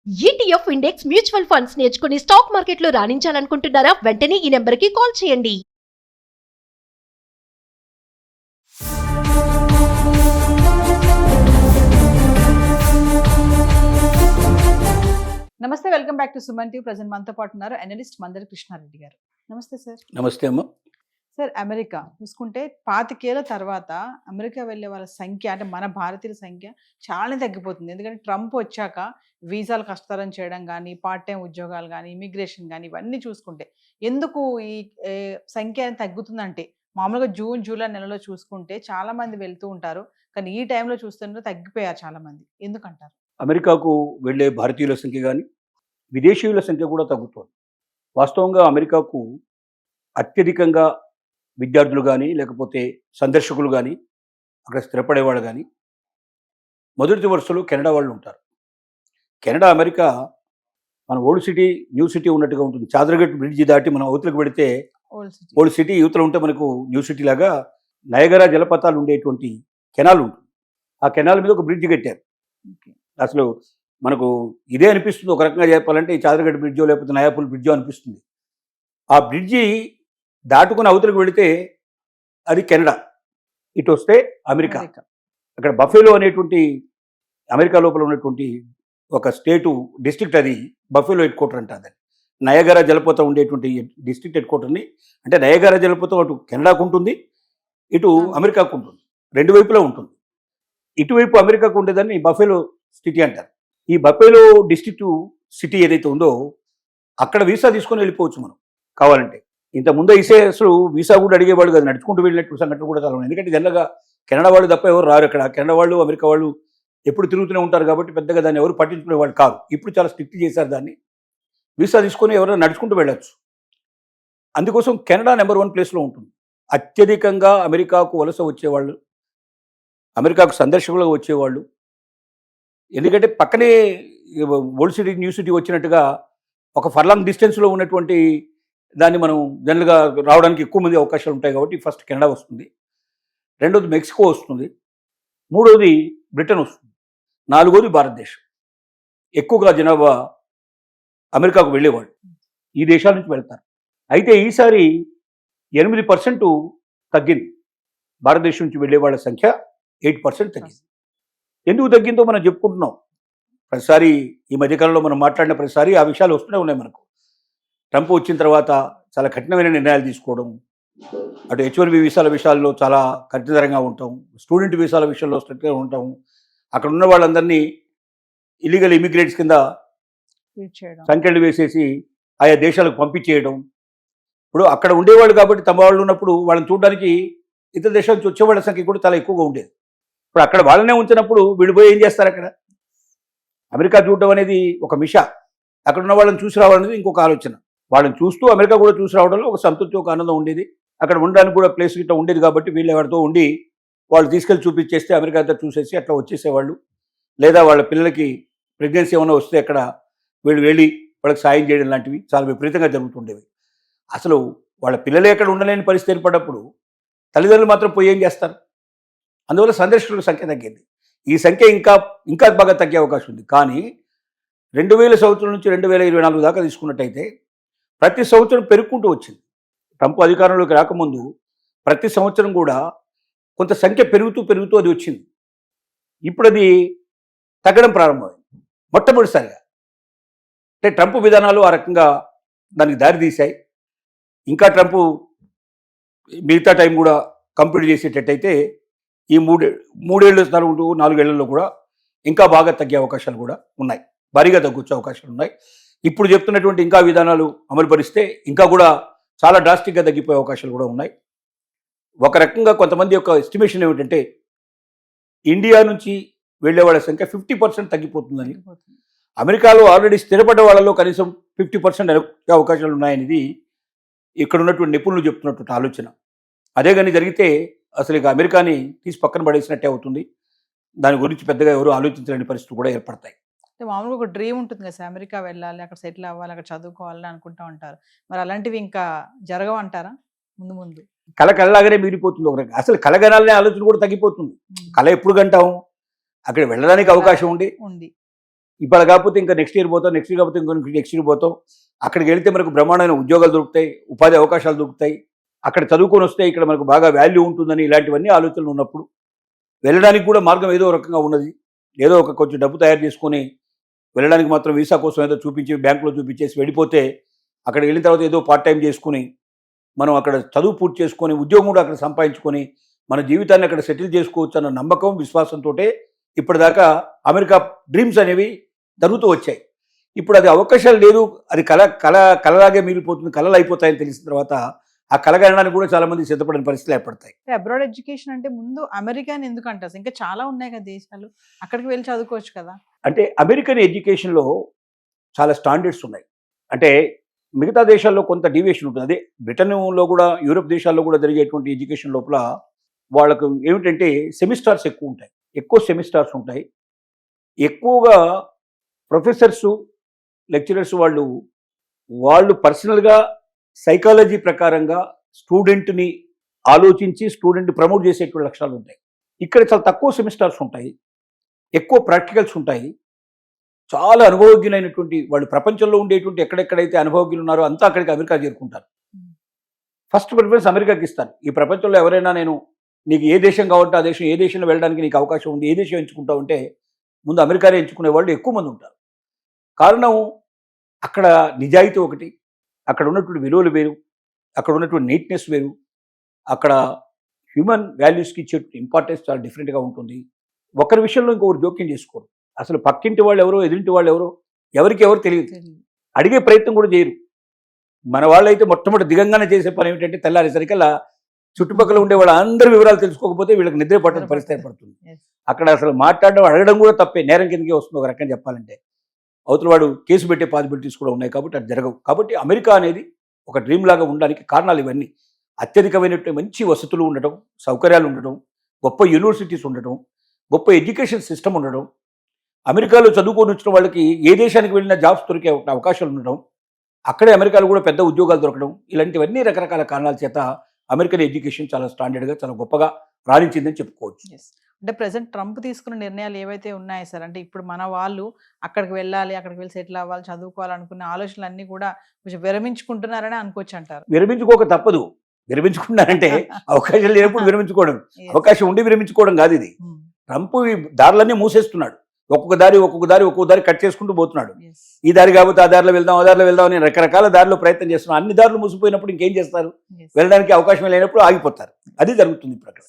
ETF index mutual funds నేర్చుకుని stock మార్కెట్లో రాణించాలనుకుంటున్నారా? వెంటనే ఈ నెంబర్కి కాల్ చేయండి. నమస్తే, welcome back to Suman TV. Present మనతో పాటు ఉన్నారు అనలిస్ట్ మందరి కృష్ణారెడ్డి గారు. నమస్తే సార్. నమస్తే అమ్మ. సార్, అమెరికా చూసుకుంటే 25 ఏళ్ల తర్వాత అమెరికా వెళ్ళే వాళ్ళ సంఖ్య, అంటే మన భారతీయుల సంఖ్య చాలా తగ్గిపోతుంది. ఎందుకంటే ట్రంప్ వచ్చాక వీసాలు కష్టతరం చేయడం కానీ, పార్ట్ టైం ఉద్యోగాలు కానీ, ఇమిగ్రేషన్ కానీ, ఇవన్నీ చూసుకుంటే ఎందుకు ఈ సంఖ్య అనేది తగ్గుతుందంటే, మామూలుగా జూన్ జూలై నెలలో చూసుకుంటే చాలా మంది వెళ్తూ ఉంటారు, కానీ ఈ టైంలో చూస్తుంటే తగ్గిపోయారు చాలా మంది. ఎందుకంటారు? అమెరికాకు వెళ్ళే భారతీయుల సంఖ్య కానీ విదేశీయుల సంఖ్య కూడా తగ్గుతోంది. వాస్తవంగా అమెరికాకు అత్యధికంగా విద్యార్థులు కానీ లేకపోతే సందర్శకులు కానీ అక్కడ స్థిరపడేవాళ్ళు కానీ మొదటి వరుసలో కెనడా వాళ్ళు ఉంటారు. కెనడా అమెరికా మన ఓల్డ్ సిటీ న్యూ సిటీ ఉన్నట్టుగా ఉంటుంది. చాదరగట్ బ్రిడ్జి దాటి మనం అవతలకు పెడితే ఓల్డ్ సిటీ యువతలో ఉంటే మనకు న్యూ సిటీ లాగా నయగరా జలపాతాలు ఉండేటువంటి కెనాల్ ఉంటుంది. ఆ కెనాల్ మీద ఒక బ్రిడ్జ్ కట్టారు. అసలు మనకు ఇదే అనిపిస్తుంది ఒక రకంగా చెప్పాలంటే, ఈ చాదరగడ్డ బ్రిడ్జో లేకపోతే నయాపూల్ బ్రిడ్జో అనిపిస్తుంది. ఆ బ్రిడ్జి దాటుకుని అవతలకు వెళితే అది కెనడా, ఇటు వస్తే అమెరికా. అక్కడ బఫేలో అనేటువంటి అమెరికా లోపల ఉన్నటువంటి ఒక స్టేటు డిస్ట్రిక్ట్, అది బఫేలో హెడ్ క్వార్టర్ అంటారు. అది నయగరా జలపాతం ఉండేటువంటి డిస్ట్రిక్ట్ హెడ్ క్వార్టర్ని, అంటే నయగరా జలపాతం అటు కెనడాకు ఉంటుంది, ఇటు అమెరికాకు ఉంటుంది, రెండు వైపులా ఉంటుంది. ఇటువైపు అమెరికాకు ఉండేదాన్ని బఫేలో సిటీ అంటారు. ఈ బఫేలో డిస్ట్రిక్ట్ సిటీ ఏదైతే ఉందో అక్కడ వీసా తీసుకొని వెళ్ళిపోవచ్చు మనం కావాలంటే. ఇంతకుముందు అయితే అసలు వీసా కూడా అడిగేవాళ్ళు కాదు, నడుచుకుంటూ వెళ్ళినట్టు సంఘటన కూడా చాలా ఉన్నాయి. ఎందుకంటే జనరల్గా కెనడా వాళ్ళు తప్ప ఎవరు రారు అక్కడ. కెనడా వాళ్ళు అమెరికా వాళ్ళు ఎప్పుడు తిరుగుతూనే ఉంటారు కాబట్టి పెద్దగా దాన్ని ఎవరు పట్టించుకునేవాళ్ళు కాదు. ఇప్పుడు చాలా స్ట్రిక్ట్ చేశారు దాన్ని. వీసా తీసుకొని ఎవరైనా నడుచుకుంటూ వెళ్ళచ్చు. అందుకోసం కెనడా నెంబర్ 1 ప్లేస్లో ఉంటుంది. అత్యధికంగా అమెరికాకు వలస వచ్చేవాళ్ళు, అమెరికాకు సందర్శకులుగా వచ్చేవాళ్ళు. ఎందుకంటే పక్కనే ఓల్డ్ సిటీ న్యూ సిటీ వచ్చినట్టుగా ఒక ఫర్లాంగ్ డిస్టెన్స్లో ఉన్నటువంటి దాన్ని మనం జనరల్గా రావడానికి ఎక్కువ మంది అవకాశాలు ఉంటాయి కాబట్టి ఫస్ట్ కెనడా వస్తుంది, రెండోది మెక్సికో వస్తుంది, మూడోది బ్రిటన్ వస్తుంది, నాలుగోది భారతదేశం. ఎక్కువగా జనాభా అమెరికాకు వెళ్ళేవాళ్ళు ఈ దేశాల నుంచి వెళ్తారు. అయితే ఈసారి 8% తగ్గింది. భారతదేశం నుంచి వెళ్ళే వాళ్ళ సంఖ్య 8% తగ్గింది. ఎందుకు తగ్గిందో మనం చెప్పుకుంటున్నాం ప్రతిసారి. ఈ మధ్యకాలంలో మనం మాట్లాడిన ప్రతిసారి ఆ విషయాలు వస్తూనే ఉన్నాయి మనకు. ట్రంప్ వచ్చిన తర్వాత చాలా కఠినమైన నిర్ణయాలు తీసుకోవడం, అటు H1B వీసాల విషయాల్లో చాలా కఠినతరంగా ఉంటాం, స్టూడెంట్ వీసాల విషయంలో స్ట్రిక్ట్గా ఉంటాం, అక్కడ ఉన్న వాళ్ళందరినీ ఇల్లీగల్ ఇమిగ్రేట్స్ కింద సంఖ్యలు వేసేసి ఆయా దేశాలకు పంపించేయడం. ఇప్పుడు అక్కడ ఉండేవాళ్ళు కాబట్టి తమ వాళ్ళు ఉన్నప్పుడు వాళ్ళని చూడడానికి ఇతర దేశాల నుంచి వచ్చేవాళ్ళ సంఖ్య కూడా చాలా ఎక్కువగా ఉండేది. ఇప్పుడు అక్కడ వాళ్ళనే ఉంచినప్పుడు విడిపోయి ఏం చేస్తారు? అక్కడ అమెరికా చూడడం అనేది ఒక మిషా, అక్కడ ఉన్న వాళ్ళని చూసి రావాలనేది ఇంకొక ఆలోచన. వాళ్ళని చూస్తూ అమెరికా కూడా చూసి రావడంలో ఒక సంతృప్తి, ఒక ఆనందం ఉండేది. అక్కడ ఉండడానికి కూడా ప్లేస్ గిట్ట ఉండేది కాబట్టి వీళ్ళు ఎవరితో ఉండి వాళ్ళు తీసుకెళ్ళి చూపించేస్తే అమెరికా అంతా చూసేసి అట్లా వచ్చేసేవాళ్ళు. లేదా వాళ్ళ పిల్లలకి ప్రెగ్నెన్సీ ఏమైనా వస్తే అక్కడ వీళ్ళు వెళ్ళి వాళ్ళకి సాయం చేయడం లాంటివి చాలా విపరీతంగా జరుగుతుండేవి. అసలు వాళ్ళ పిల్లలే అక్కడ ఉండలేని పరిస్థితి ఏర్పడినప్పుడు తల్లిదండ్రులు మాత్రం పోయి ఏం చేస్తారు? అందువల్ల సందర్శకుల సంఖ్య తగ్గింది. ఈ సంఖ్య ఇంకా బాగా తగ్గే అవకాశం ఉంది. కానీ 2000 సంవత్సరం నుంచి 2024 దాకా తీసుకున్నట్టయితే ప్రతి సంవత్సరం పెరుగుకుంటూ వచ్చింది. ట్రంప్ అధికారంలోకి రాకముందు ప్రతి సంవత్సరం కూడా కొంత సంఖ్య పెరుగుతూ అది వచ్చింది. ఇప్పుడు అది తగ్గడం ప్రారంభమైంది మొట్టమొదటిసారిగా. అంటే ట్రంప్ విధానాలు ఆ రకంగా దానికి దారి తీశాయి. ఇంకా ట్రంప్ మిగతా టైం కూడా కంప్లీట్ చేసేటట్టయితే ఈ మూడేళ్ళు 4 ఏళ్లలో కూడా ఇంకా బాగా తగ్గే అవకాశాలు కూడా ఉన్నాయి, భారీగా తగ్గొచ్చే అవకాశాలు ఉన్నాయి. ఇప్పుడు చెప్తున్నటువంటి ఇంకా విధానాలు అమలు పరిస్తే ఇంకా కూడా చాలా డ్రాస్టిక్గా తగ్గిపోయే అవకాశాలు కూడా ఉన్నాయి. ఒక రకంగా కొంతమంది యొక్క ఎస్టిమేషన్ ఏమిటంటే ఇండియా నుంచి వెళ్ళే వాళ్ళ సంఖ్య 50% తగ్గిపోతుందని. అమెరికాలో ఆల్రెడీ స్థిరపడ్డ వాళ్ళలో కనీసం 50% అవకాశాలు ఉన్నాయనేది ఇక్కడ ఉన్నటువంటి నిపుణులు చెప్తున్నటువంటి ఆలోచన. అదే కానీ జరిగితే అసలు ఇక అమెరికాని తీసి పక్కన పడేసినట్టే అవుతుంది. దాని గురించి పెద్దగా ఎవరు ఆలోచించలేని పరిస్థితులు కూడా ఏర్పడతాయి. మామూలుగా ఒక డ్రీమ్ ఉంటుంది కదా సార్, అమెరికా వెళ్ళాలి, అక్కడ సెటిల్ అవ్వాలి, అక్కడ చదువుకోవాలని అనుకుంటా ఉంటారు. మరి అలాంటివి ఇంకా జరగవంటారా? ముందు కళలాగానే మిగిలిపోతుంది. ఒక రకంగా అసలు కళగనాలనే ఆలోచన కూడా తగ్గిపోతుంది. కళ ఎప్పుడు కంటాం? అక్కడ వెళ్ళడానికి అవకాశం ఉంది. ఇప్పుడు కాకపోతే ఇంకా నెక్స్ట్ ఇయర్ పోతాం, నెక్స్ట్ ఇయర్ కాకపోతే ఇంకో నెక్స్ట్ ఇయర్ పోతాం. అక్కడికి వెళ్తే మనకు బ్రహ్మాండమైన ఉద్యోగాలు దొరుకుతాయి, ఉపాధి అవకాశాలు దొరుకుతాయి, అక్కడ చదువుకొని వస్తే ఇక్కడ మనకు బాగా వాల్యూ ఉంటుందని ఇలాంటివన్నీ ఆలోచనలు ఉన్నప్పుడు వెళ్ళడానికి కూడా మార్గం ఏదో రకంగా ఉన్నది. ఏదో ఒక కొంచెం డబ్బు తయారు చేసుకొని వెళ్ళడానికి మాత్రం వీసా కోసం ఏదో చూపించి బ్యాంకులో చూపించేసి వెళ్ళిపోతే అక్కడికి వెళ్ళిన తర్వాత ఏదో పార్ట్ టైం చేసుకుని మనం అక్కడ చదువు పూర్తి చేసుకొని ఉద్యోగం కూడా అక్కడ సంపాదించుకొని మన జీవితాన్ని అక్కడ సెటిల్ చేసుకోవచ్చు అన్న నమ్మకం, విశ్వాసంతో ఇప్పటిదాకా అమెరికా డ్రీమ్స్ అనేవి జరుగుతూ వచ్చాయి. ఇప్పుడు అది అవకాశాలు లేదు, అది కలలాగే మిగిలిపోతుంది, కళలు అయిపోతాయని తెలిసిన తర్వాత ఆ కలగడానికి కూడా చాలా మంది సిద్ధపడిన పరిస్థితులు ఏర్పడతాయి. అబ్రాడ్ ఎడ్యుకేషన్ అంటే ముందు అమెరికాని ఎందుకు అంటారు? ఇంకా చాలా ఉన్నాయి కదా దేశాలు, అక్కడికి వెళ్ళి చదువుకోవచ్చు కదా. అంటే అమెరికన్ ఎడ్యుకేషన్లో చాలా స్టాండర్డ్స్ ఉన్నాయి. అంటే మిగతా దేశాల్లో కొంత డీవియేషన్ ఉంటుంది. అదే బ్రిటన్లో కూడా యూరోప్ దేశాల్లో కూడా జరిగేటువంటి ఎడ్యుకేషన్ లోపల వాళ్ళకు ఏమిటంటే సెమిస్టార్స్ ఎక్కువ ఉంటాయి, ఎక్కువ సెమిస్టార్స్ ఉంటాయి. ఎక్కువగా ప్రొఫెసర్సు, లెక్చరర్స్ వాళ్ళు పర్సనల్గా సైకాలజీ ప్రకారంగా స్టూడెంట్ని ఆలోచించి స్టూడెంట్ ప్రమోట్ చేసేటువంటి లక్షణాలు ఉంటాయి. ఇక్కడ చాలా తక్కువ సెమిస్టార్స్ ఉంటాయి, ఎక్కువ ప్రాక్టికల్స్ ఉంటాయి. చాలా అనుభవజ్ఞులైనటువంటి వాళ్ళు ప్రపంచంలో ఉండేటువంటి ఎక్కడెక్కడైతే అనుభవజ్ఞులు ఉన్నారో అంతా అక్కడికి అమెరికా చేరుకుంటారు. ఫస్ట్ ప్రిఫరెన్స్ అమెరికాకి ఇస్తాను. ఈ ప్రపంచంలో ఎవరైనా నీకు ఏ దేశం కావాలంటే ఆ దేశం, ఏ దేశంలో వెళ్ళడానికి నీకు అవకాశం ఉంది, ఏ దేశం ఎంచుకుంటావు అంటే ముందు అమెరికానే ఎంచుకునే వాళ్ళు ఎక్కువ మంది ఉంటారు. కారణం అక్కడ నిజాయితీ ఒకటి, అక్కడ ఉన్నటువంటి విలువలు వేరు, అక్కడ ఉన్నటువంటి నీట్నెస్ వేరు, అక్కడ హ్యూమన్ వాల్యూస్కి ఇచ్చే ఇంపార్టెన్స్ చాలా డిఫరెంట్గా ఉంటుంది. ఒకరి విషయంలో ఇంకొకరు జోక్యం చేసుకోరు. అసలు పక్కింటి వాళ్ళు ఎవరో, ఎదురింటి వాళ్ళు ఎవరో ఎవరికి ఎవరు తెలియదు, అడిగే ప్రయత్నం కూడా చేయరు. మన వాళ్ళైతే మొట్టమొదటి దిగంగానే చేసే పని ఏమిటంటే తెల్లారేసరికల్లా చుట్టుపక్కల ఉండే వాళ్ళ అందరి వివరాలు తెలుసుకోకపోతే వీళ్ళకి నిద్ర పట్టని పరిస్థితి ఏర్పడుతుంది. అక్కడ అసలు మాట్లాడడం, అడగడం కూడా తప్పే, నేరం కిందకే వస్తుంది ఒక రకంగా చెప్పాలంటే. అవతల వాడు కేసు పెట్టే పాసిబిలిటీస్ కూడా ఉన్నాయి కాబట్టి అది జరగవు. కాబట్టి అమెరికా అనేది ఒక డ్రీమ్ లాగా ఉండడానికి కారణాలు ఇవన్నీ. అత్యధికమైనటువంటి మంచి వసతులు ఉండటం, సౌకర్యాలు ఉండటం, గొప్ప యూనివర్సిటీస్ ఉండటం, గొప్ప ఎడ్యుకేషన్ సిస్టమ్ ఉండడం, అమెరికాలో చదువుకొని వచ్చిన వాళ్ళకి ఏ దేశానికి వెళ్ళినా జాబ్స్ దొరికే అవకాశాలు ఉండడం, అక్కడే అమెరికాలో కూడా పెద్ద ఉద్యోగాలు దొరకడం, ఇలాంటివన్నీ రకరకాల కారణాల చేత అమెరికన్ ఎడ్యుకేషన్ చాలా స్టాండర్డ్గా, చాలా గొప్పగా రాణించిందని చెప్పుకోవచ్చు. అంటే ప్రెసెంట్ ట్రంప్ తీసుకున్న నిర్ణయాలు ఏవైతే ఉన్నాయి సార్, అంటే ఇప్పుడు మన వాళ్ళు అక్కడికి వెళ్ళాలి, అక్కడికి వెళ్ళి సెటిల్ అవ్వాలి, చదువుకోవాలనుకున్న ఆలోచనలు అన్నీ కూడా కొంచెం విరమించుకుంటున్నారని అనుకోవచ్చు అంటారు. విరమించుకోక తప్పదు. విరమించుకున్నారంటే అవకాశం లేనప్పుడు విరమించుకోవడం, అవకాశం ఉండి విరమించుకోవడం కాదు ఇది. ట్రంప్ ఈ దారులన్నీ మూసేస్తున్నాడు. ఒక్కొక్క దారి కట్ చేసుకుంటూ పోతున్నాడు. ఈ దారి కాకపోతే ఆ దారిలో వెళ్దాం అని రకరకాల దారిలో ప్రయత్నం చేస్తున్నాం. అన్ని దారులు మూసిపోయినప్పుడు ఇంకేం చేస్తారు? వెళ్ళడానికి అవకాశం లేనప్పుడు ఆగిపోతారు. అది జరుగుతుంది ఇప్పుడు అక్కడ.